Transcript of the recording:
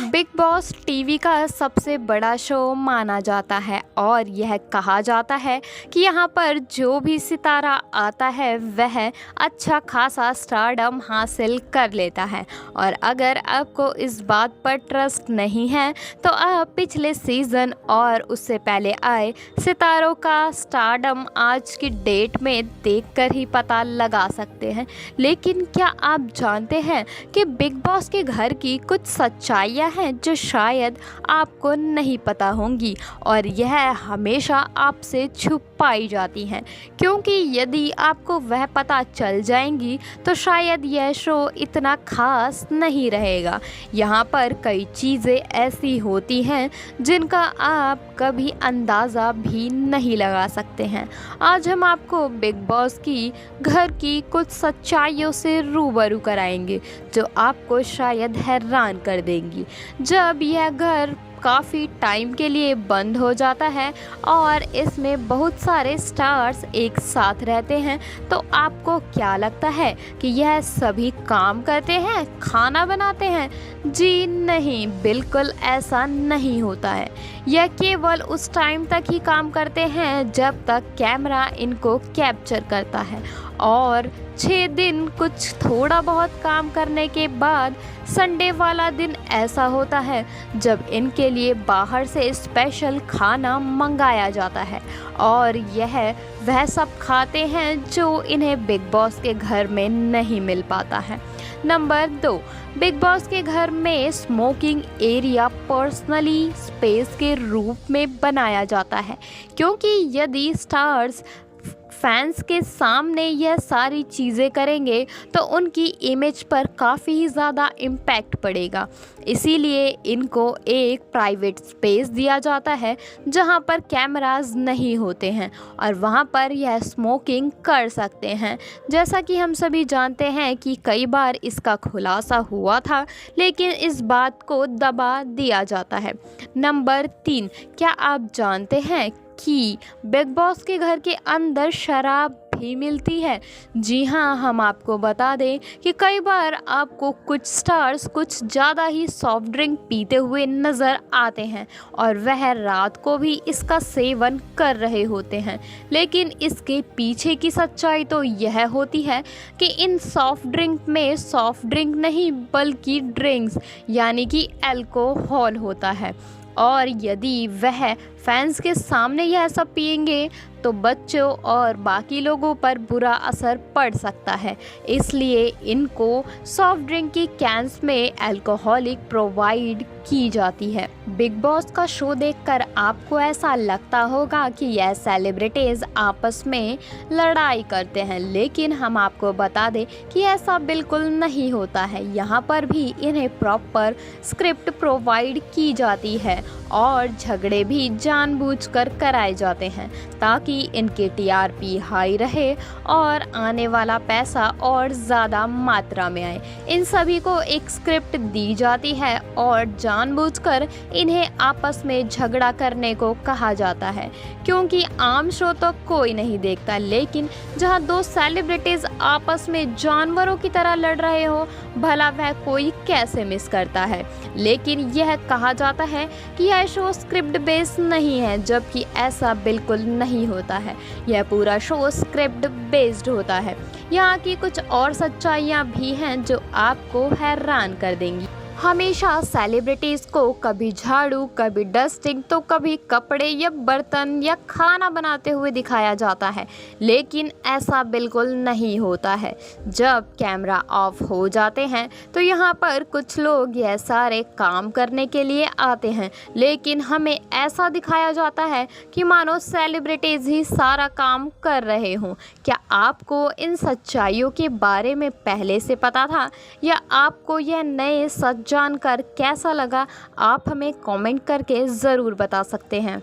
Big boss TV का सबसे बड़ा शो माना जाता है और यह कहा जाता है कि यहाँ पर जो भी सितारा आता है वह अच्छा खासा स्टारडम हासिल कर लेता है। और अगर आपको इस बात पर ट्रस्ट नहीं है तो आप पिछले सीज़न और उससे पहले आए सितारों का स्टारडम आज की डेट में देखकर ही पता लगा सकते हैं। लेकिन क्या आप जानते हैं कि बिग बॉस के घर की कुछ सच्चाइयाँ हैं जो शायद आपको नहीं पता होंगी और यह हमेशा आपसे छुपाई जाती हैं, क्योंकि यदि आपको वह पता चल जाएंगी तो शायद यह शो इतना खास नहीं रहेगा। यहाँ पर कई चीज़ें ऐसी होती हैं जिनका आप कभी अंदाज़ा भी नहीं लगा सकते हैं। आज हम आपको बिग बॉस की घर की कुछ सच्चाइयों से रूबरू कराएंगे जो आपको शायद हैरान कर देंगी। जब यह घर काफ़ी टाइम के लिए बंद हो जाता है और इसमें बहुत सारे स्टार्स एक साथ रहते हैं तो आपको क्या लगता है कि यह सभी काम करते हैं, खाना बनाते हैं? जी नहीं, बिल्कुल ऐसा नहीं होता है। यह केवल उस टाइम तक ही काम करते हैं जब तक कैमरा इनको कैप्चर करता है और 6 दिन कुछ थोड़ा बहुत काम करने के बाद संडे वाला दिन ऐसा होता है जब इनके लिए बाहर से स्पेशल खाना मंगाया जाता है और यह वह सब खाते हैं जो इन्हें बिग बॉस के घर में नहीं मिल पाता है। नंबर 2, बिग बॉस के घर में स्मोकिंग एरिया पर्सनली स्पेस के रूप में बनाया जाता है, क्योंकि यदि स्टार्स फैंस के सामने यह सारी चीज़ें करेंगे तो उनकी इमेज पर काफ़ी ज़्यादा इम्पैक्ट पड़ेगा। इसीलिए इनको एक प्राइवेट स्पेस दिया जाता है जहां पर कैमरास नहीं होते हैं और वहां पर यह स्मोकिंग कर सकते हैं। जैसा कि हम सभी जानते हैं कि कई बार इसका खुलासा हुआ था, लेकिन इस बात को दबा दिया जाता है। नंबर 3, क्या आप जानते हैं कि बिग बॉस के घर के अंदर शराब भी मिलती है? जी हाँ, हम आपको बता दें कि कई बार आपको कुछ स्टार्स कुछ ज़्यादा ही सॉफ्ट ड्रिंक पीते हुए नज़र आते हैं और वह रात को भी इसका सेवन कर रहे होते हैं। लेकिन इसके पीछे की सच्चाई तो यह होती है कि इन सॉफ्ट ड्रिंक में सॉफ्ट ड्रिंक नहीं बल्कि ड्रिंक्स यानी कि अल्कोहल होता है और यदि वह फैंस के सामने यह सब पिएंगे तो बच्चों और बाकी लोगों पर बुरा असर पड़ सकता है। इसलिए इनको सॉफ्ट ड्रिंक की कैंस में अल्कोहलिक प्रोवाइड की जाती है। बिग बॉस का शो देखकर आपको ऐसा लगता होगा कि यह सेलिब्रिटीज आपस में लड़ाई करते हैं, लेकिन हम आपको बता दें कि ऐसा बिल्कुल नहीं होता है। यहाँ पर भी इन्हें प्रॉपर स्क्रिप्ट प्रोवाइड की जाती है और झगड़े भी जानबूझकर कराए जाते हैं ताकि इनके टीआरपी हाई रहे और आने वाला पैसा और ज़्यादा मात्रा में आए। इन सभी को एक स्क्रिप्ट दी जाती है और जानबूझकर इन्हें आपस में झगड़ा करने को कहा जाता है, क्योंकि आम शो तो कोई नहीं देखता, लेकिन जहां 2 सेलिब्रिटीज आपस में जानवरों की तरह लड़ रहे हो, भला वह कोई कैसे मिस करता है। लेकिन यह कहा जाता है कि यह शो स्क्रिप्ट बेस्ड नहीं है, जबकि ऐसा बिल्कुल नहीं होता है। यह पूरा शो स्क्रिप्ट बेस्ड होता है। यहाँ की कुछ और सच्चाइयाँ भी हैं जो आपको हैरान कर देंगी। हमेशा सेलिब्रिटीज़ को कभी झाड़ू, कभी डस्टिंग तो कभी कपड़े या बर्तन या खाना बनाते हुए दिखाया जाता है, लेकिन ऐसा बिल्कुल नहीं होता है। जब कैमरा ऑफ हो जाते हैं तो यहाँ पर कुछ लोग यह सारे काम करने के लिए आते हैं, लेकिन हमें ऐसा दिखाया जाता है कि मानो सेलिब्रिटीज़ ही सारा काम कर रहे हों। क्या आपको इन सच्चाइयों के बारे में पहले से पता था या आपको यह नए सच जानकर कैसा लगा? आप हमें कमेंट करके ज़रूर बता सकते हैं।